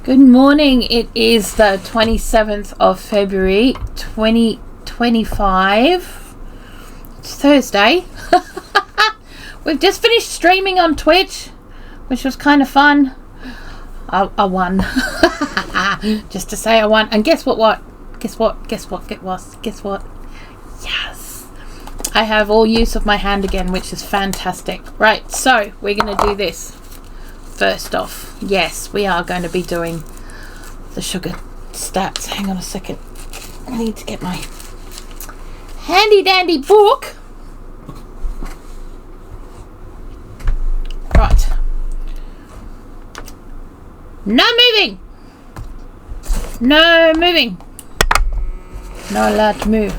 Good morning. It is the 27th of February 2025. It's Thursday. We've just finished streaming on Twitch, which was kind of fun. I won. Just to say I won. And guess what? Guess what? Yes. I have all use of my hand again, which is fantastic. Right, so we're going to do this. First off, yes, we are going to be doing the sugar stats. Hang on a second. I need to get my handy dandy book. Right. No moving. No moving. Not allowed to move.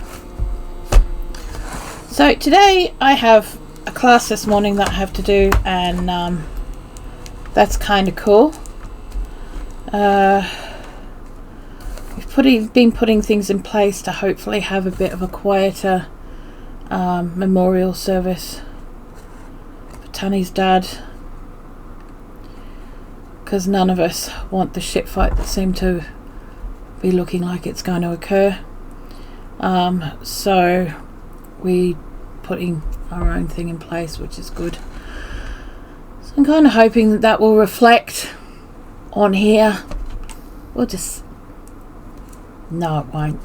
So today I have a class this morning that I have to do, and that's kind of cool. We've been putting things in place to hopefully have a bit of a quieter memorial service for Tunny's dad, because none of us want the shit fight that seemed to be looking like it's going to occur. So we putting our own thing in place, which is good. So I'm kind of hoping that that will reflect on here. We'll just... No, it won't.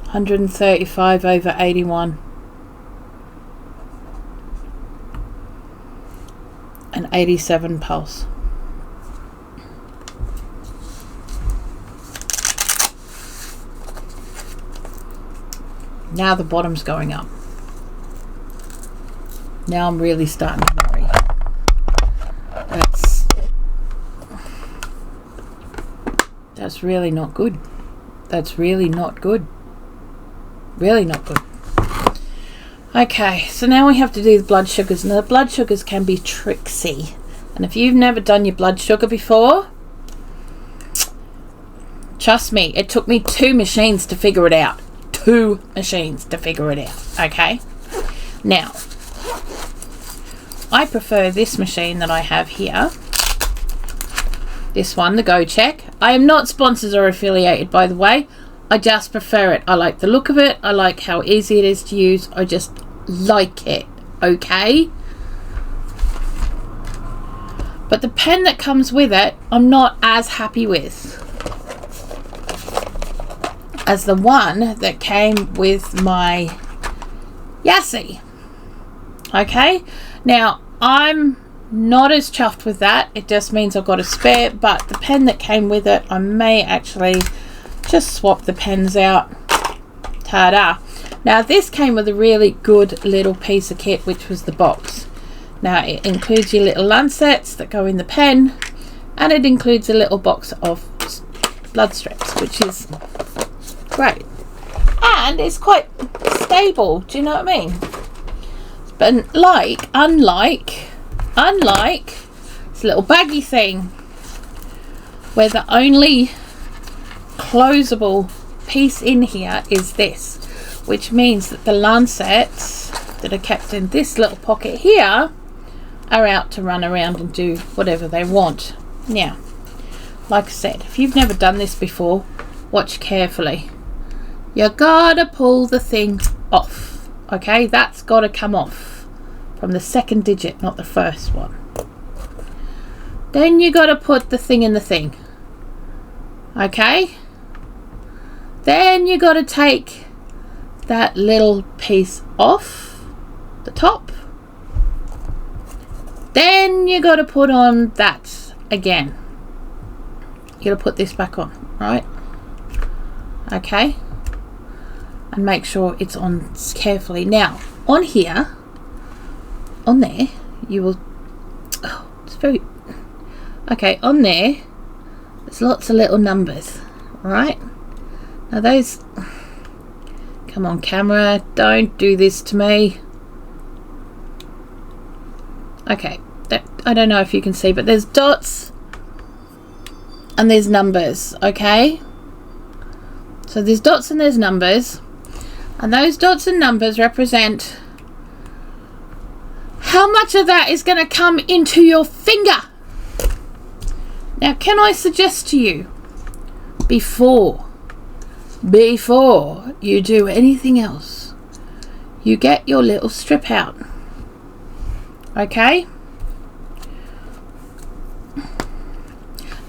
135 over 81. And 87 pulse. Now the bottom's going up. Now I'm really starting to worry. That's really not good. That's really not good. Really not good. Okay, so now we have to do the blood sugars. Now the blood sugars can be tricksy. And if you've never done your blood sugar before, trust me, it took me 2 machines to figure it out. 2 machines to figure it out. Okay? Now, I prefer this machine that I have here. This one, the Go Check. I am not sponsored or affiliated, by the way. I just prefer it. I like the look of it. I like how easy it is to use. I just like it. Okay? But the pen that comes with it, I'm not as happy with as the one that came with my Yassi. Okay? Now, I'm not as chuffed with that. It just means I've got a spare, but the pen that came with it, I may actually just swap the pens out. Ta-da. Now this came with a really good little piece of kit, which was the box. Now it includes your little lancettes that go in the pen, and it includes a little box of blood strips, which is great. And it's quite stable, do you know what I mean? But unlike this little baggy thing, where the only closable piece in here is this, which means that the lancettes that are kept in this little pocket here are out to run around and do whatever they want. Now, like I said, if you've never done this before, watch carefully. You gotta pull the thing off. Okay, that's gotta come off from the second digit, not the first one. Then you got to put the thing in the thing. Okay? Then you got to take that little piece off the top. Then you got to put on that again. You got to put this back on, right? Okay? And make sure it's on carefully. Now, on here, on there, you will... Oh, it's very... Okay, on there, there's lots of little numbers, right? Now those... Come on, camera, don't do this to me. Okay, I don't know if you can see, but there's dots and there's numbers, okay? So there's dots and there's numbers, and those dots and numbers represent how much of that is going to come into your finger. Now, can I suggest to you, before you do anything else, you get your little strip out. Okay?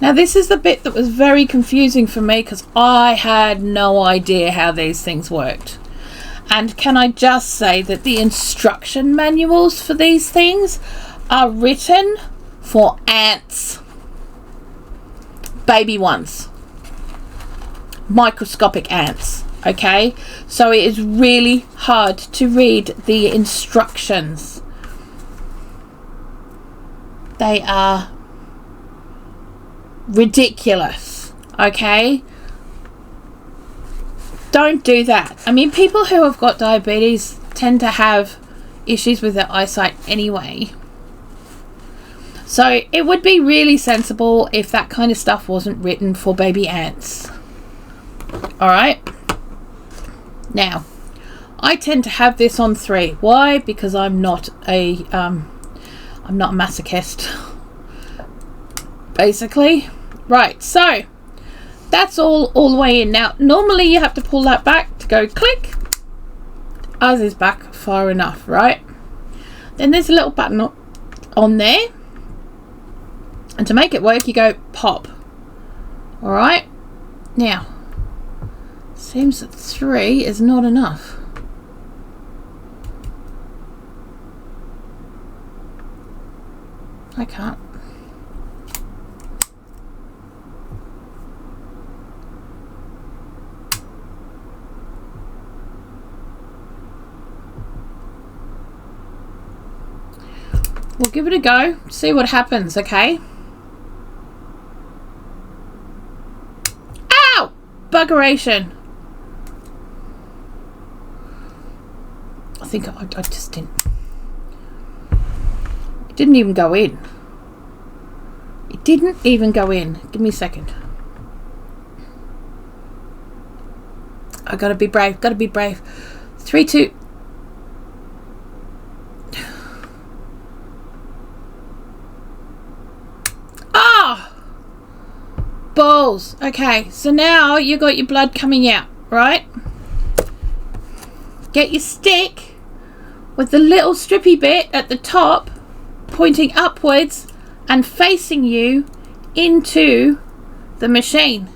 Now, this is the bit that was very confusing for me because I had no idea how these things worked. And can I just say that the instruction manuals for these things are written for ants. Baby ones. Microscopic ants. Okay? So it is really hard to read the instructions. They are ridiculous. Okay? Don't do that. I mean, people who have got diabetes tend to have issues with their eyesight anyway. So it would be really sensible if that kind of stuff wasn't written for baby ants. Alright? Now, I tend to have this on 3. Why? Because I'm not a masochist. Basically. Right, so that's all the way in. Now, normally you have to pull that back to go click. Ours is back far enough, right? Then there's a little button on there. And to make it work, you go pop. Alright? Now, seems that 3 is not enough. I can't. We'll give it a go, see what happens, okay? Ow! Buggeration. I think I just didn't. It didn't even go in. It didn't even go in. Give me a second. I gotta be brave, gotta be brave. 3, 2. Balls. Okay, so now you got your blood coming out, right? Get your stick with the little strippy bit at the top pointing upwards and facing you into the machine.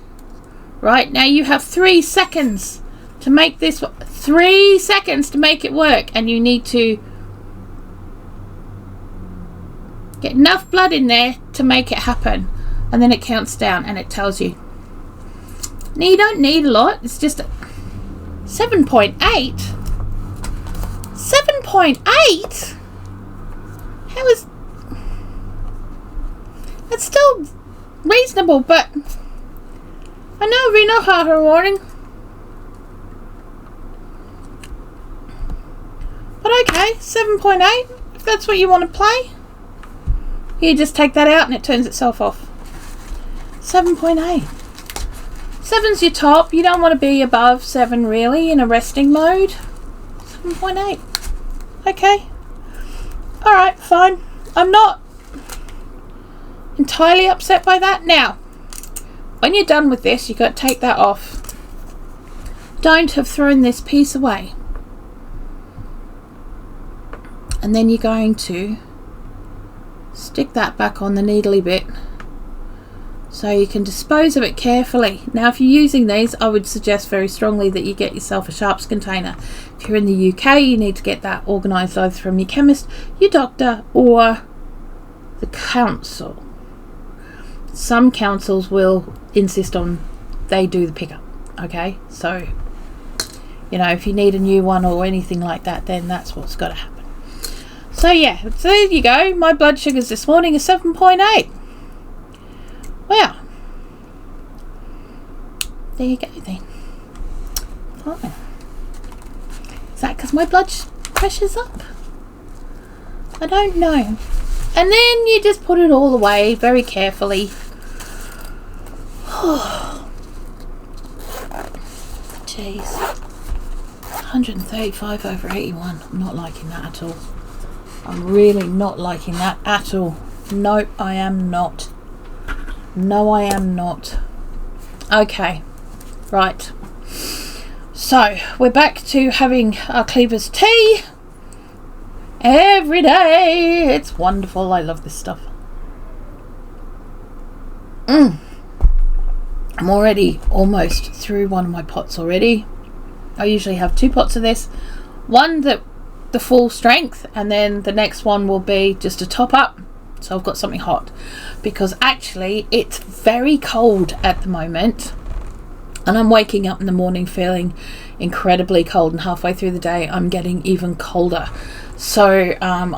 Right, now you have 3 seconds to make this 3 seconds to make it work, and you need to get enough blood in there to make it happen. And then it counts down and it tells you. Now you don't need a lot. It's just 7.8. 7.8? How is... That's still reasonable, but I know it'll be not hard rewarding. But okay, 7.8. If that's what you want to play. You just take that out and it turns itself off. 7.8. 7's your top. You don't want to be above 7 really in a resting mode. 7.8. Okay. Alright, fine. I'm not entirely upset by that. Now, when you're done with this, you've got to take that off. Don't have thrown this piece away. And then you're going to stick that back on the needly bit so you can dispose of it carefully. Now, if you're using these, I would suggest very strongly that you get yourself a sharps container. If you're in the UK, you need to get that organised either from your chemist, your doctor, or the council. Some councils will insist on they do the pickup. Okay, so you know, if you need a new one or anything like that, then that's what's got to happen. So yeah, so there you go. My blood sugars this morning are 7.8. Well, there you go then. Fine. Is that because my blood pressure's up? I don't know. And then you just put it all away very carefully. Jeez. 135 over 81. I'm not liking that at all. I'm really not liking that at all. Nope, I am not. No, I am not. Okay, right. So, we're back to having our Cleaver's tea every day. It's wonderful. I love this stuff. I'm already almost through one of my pots already. I usually have 2 pots of this. One that the full strength, and then the next one will be just a top up. So I've got something hot, because actually it's very cold at the moment, and I'm waking up in the morning feeling incredibly cold, and halfway through the day I'm getting even colder. So I'm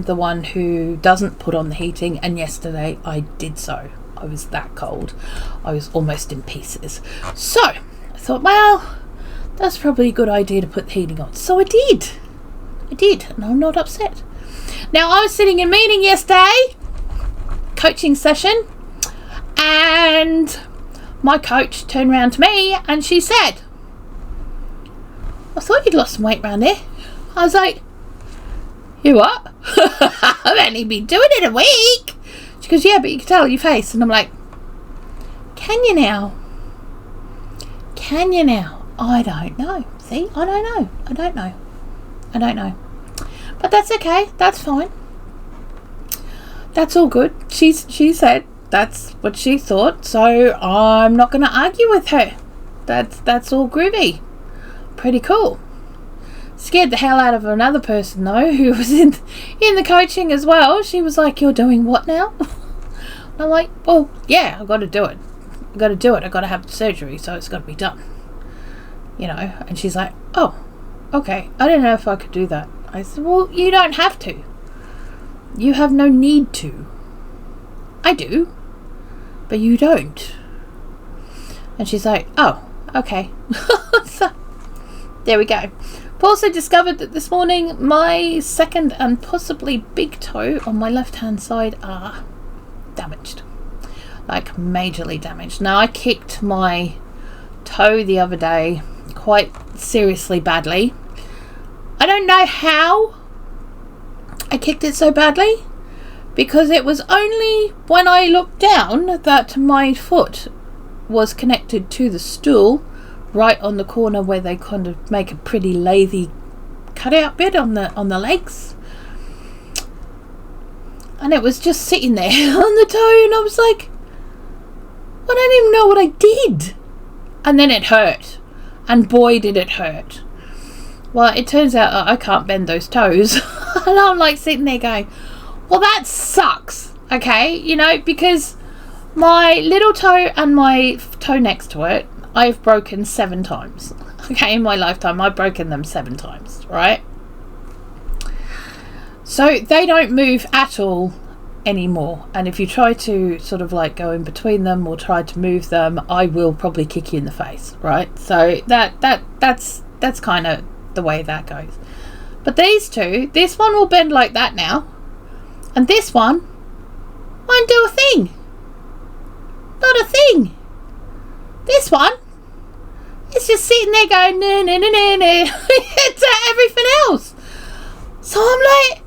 the one who doesn't put on the heating, and yesterday I did so. I was that cold. I was almost in pieces. So I thought, well, that's probably a good idea to put the heating on. So I did, and I'm not upset. Now, I was sitting in a meeting yesterday, coaching session, and my coach turned around to me and she said, I thought you'd lost some weight around there. I was like, you what? I've only been doing it a week. She goes, yeah, but you can tell your face. And I'm like, can you now? I don't know. See, I don't know. But that's okay. That's fine. That's all good. She said that's what she thought. So I'm not going to argue with her. That's all groovy. Pretty cool. Scared the hell out of another person though, who was in the coaching as well. She was like, "You're doing what now?" And I'm like, "Well, yeah, I've got to do it. I've got to have the surgery, so it's got to be done." You know. And she's like, "Oh, okay. I didn't know if I could do that." I said, well, you don't have to. You have no need to. I do, but you don't. And she's like, oh, okay. So, there we go. I've also discovered that this morning my second and possibly big toe on my left-hand side are damaged. Like, majorly damaged. Now, I kicked my toe the other day quite seriously badly. I don't know how I kicked it so badly, because it was only when I looked down that my foot was connected to the stool right on the corner where they kind of make a pretty lazy cutout bit on the legs, and it was just sitting there on the toe, and I was like, I don't even know what I did. And then it hurt, and boy did it hurt. Well, it turns out I can't bend those toes. And I'm like sitting there going, well, that sucks. Okay, you know, because my little toe and my toe next to it, I've broken 7 times. Okay, in my lifetime, I've broken them 7 times, right? So they don't move at all anymore. And if you try to sort of like go in between them or try to move them, I will probably kick you in the face, right? So that's kind of the way that goes. But these two, this one will bend like that now, and this one won't do a thing. Not a thing. This one is just sitting there going no to everything else. So I'm like,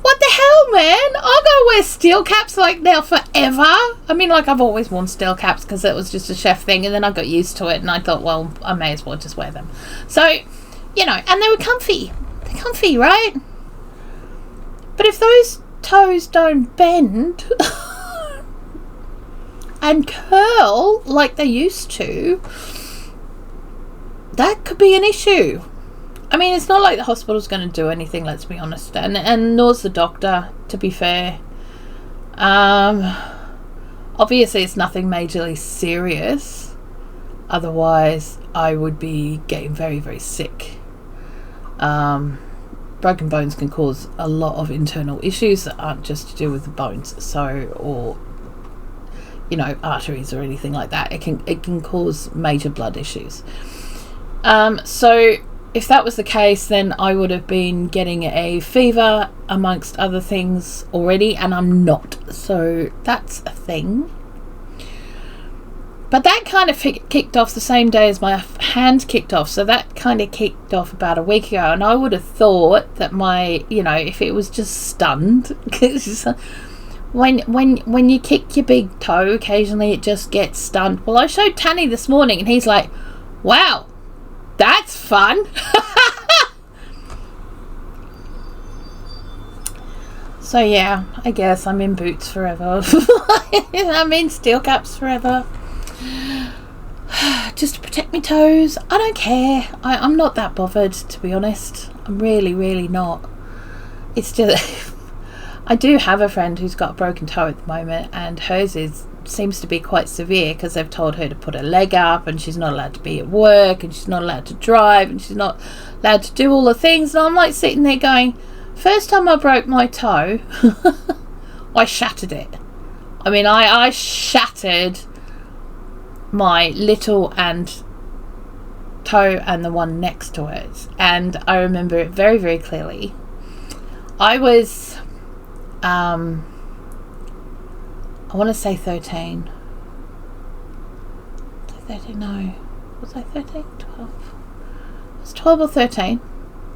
what the hell, man? I'm gonna wear steel caps like now forever. I mean, like, I've always worn steel caps because it was just a chef thing, and then I got used to it, and I thought, well, I may as well just wear them. So, you know, and they were comfy. They're comfy, right? But if those toes don't bend and curl like they used to, that could be an issue. I mean, it's not like the hospital's going to do anything, let's be honest, and nor's the doctor, to be fair. Obviously it's nothing majorly serious, otherwise I would be getting very, very sick. Broken bones can cause a lot of internal issues that aren't just to do with the bones, so, or, you know, arteries or anything like that. It can cause major blood issues. So if that was the case, then I would have been getting a fever amongst other things already, and I'm not, so that's a thing. But that kind of kicked off the same day as my hand kicked off, so that kind of kicked off about a week ago, and I would have thought that my, you know, if it was just stunned, when you kick your big toe, occasionally it just gets stunned. Well, I showed Tanny this morning and he's like, wow, that's fun. So yeah, I guess I'm in boots forever. I'm in steel caps forever. Just to protect my toes. I don't care. I'm not that bothered, to be honest. I'm really, really not. It's just... I do have a friend who's got a broken toe at the moment, and hers seems to be quite severe because they've told her to put her leg up and she's not allowed to be at work and she's not allowed to drive and she's not allowed to do all the things. And I'm like sitting there going, first time I broke my toe, I shattered it. I mean, I shattered my little and toe and the one next to it. And I remember it very, very clearly. I was... I want to say 13. 13, no. Was I 13? 12. I was 12 or 13.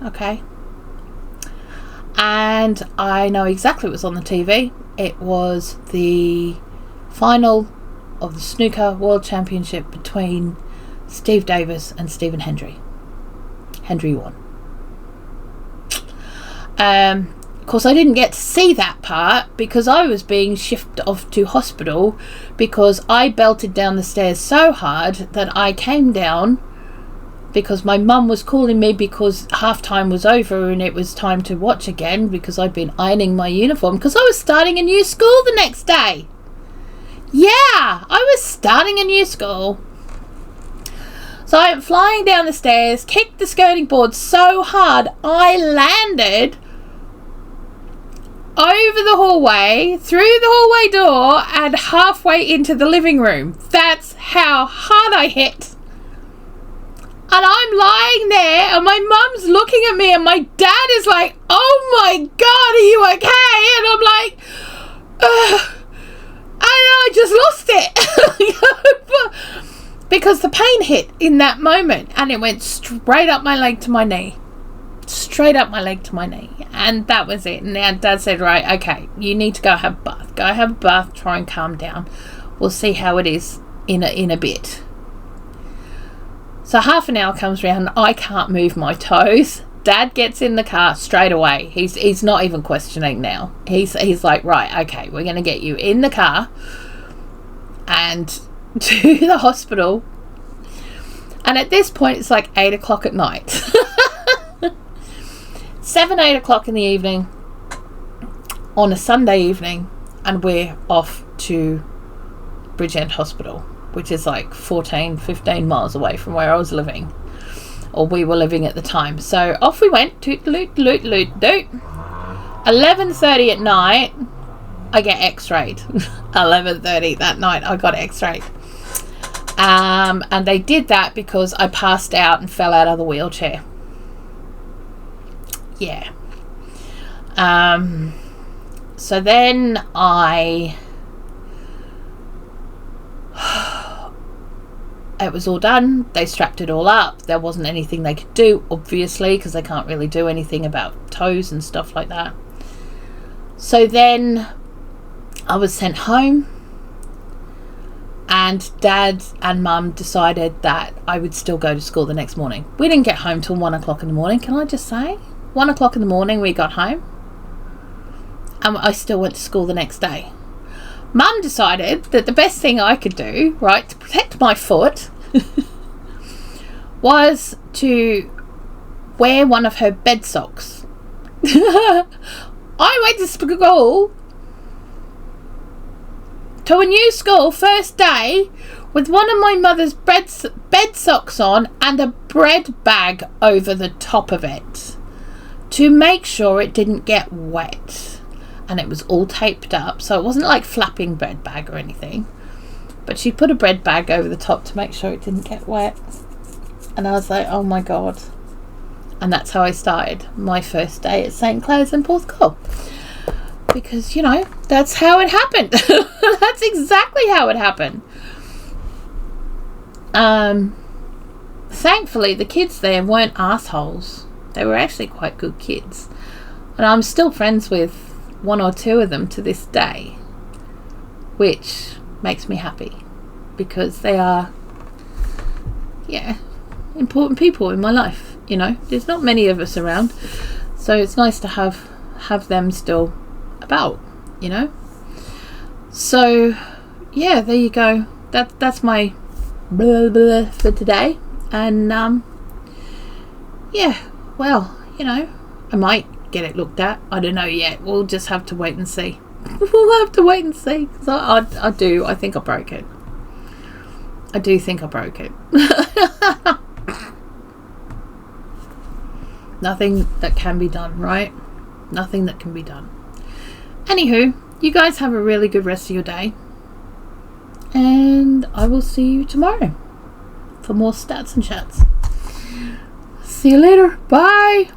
Okay. And I know exactly what was on the TV. It was the final of the snooker world championship between Steve Davis and Stephen Hendry. Hendry won. Of course, I didn't get to see that part because I was being shifted off to hospital because I belted down the stairs so hard that I came down because my mum was calling me because half time was over and it was time to watch again because I'd been ironing my uniform because I was starting a new school the next day. Yeah, I was starting a new school. So I'm flying down the stairs, kicked the skirting board so hard I landed over the hallway, through the hallway door, and halfway into the living room. That's how hard I hit. And I'm lying there, and my mum's looking at me, and my dad is like, oh my God, are you okay? And I'm like, I just lost it. Because the pain hit in that moment, and it went straight up my leg to my knee. Straight up my leg to my knee, and that was it. And now Dad said, right, okay, you need to go have a bath. Go have a bath, try and calm down. We'll see how it is in a bit. So half an hour comes around, I can't move my toes. Dad gets in the car straight away. He's not even questioning now. He's like, right, okay, we're going to get you in the car and to the hospital. And at this point, it's like 8 o'clock at night. 8 o'clock in the evening on a Sunday evening, and we're off to Bridgend Hospital, which is like 15 miles away from where I was living, or we were living at the time. So off we went. Toot loot loot loot doot. 11:30 at night, I get x-rayed. 11:30 that night I got x-rayed. And they did that because I passed out and fell out of the wheelchair. Yeah. So then it was all done. They strapped it all up. There wasn't anything they could do, obviously, because they can't really do anything about toes and stuff like that. So then I was sent home, and Dad and Mum decided that I would still go to school the next morning. We didn't get home till 1 o'clock in the morning, can I just say? 1 o'clock in the morning we got home, and I still went to school the next day. Mum decided that the best thing I could do, right, to protect my foot was to wear one of her bed socks. I went to school, to a new school, first day, with one of my mother's bed socks on and a bread bag over the top of it, to make sure it didn't get wet. And it was all taped up, so it wasn't like flapping bread bag or anything, but she put a bread bag over the top to make sure it didn't get wet. And I was like, oh my God. And that's how I started my first day at St. Clair's in Porthcawl, because, you know, that's how it happened. That's exactly how it happened. Thankfully the kids there weren't assholes. They were actually quite good kids, and I'm still friends with one or two of them to this day. which makes me happy because they are, yeah, important people in my life. You know, there's not many of us around, so it's nice to have them still about, you know. So yeah, there you go. That's my blah blah for today. And yeah, well, you know, I might get it looked at. I don't know yet. We'll just have to wait and see. We'll have to wait and see, because I think I broke it. I do think I broke it. Nothing that can be done, right? Nothing that can be done. Anywho, you guys have a really good rest of your day, and I will see you tomorrow for more stats and chats. See you later. Bye.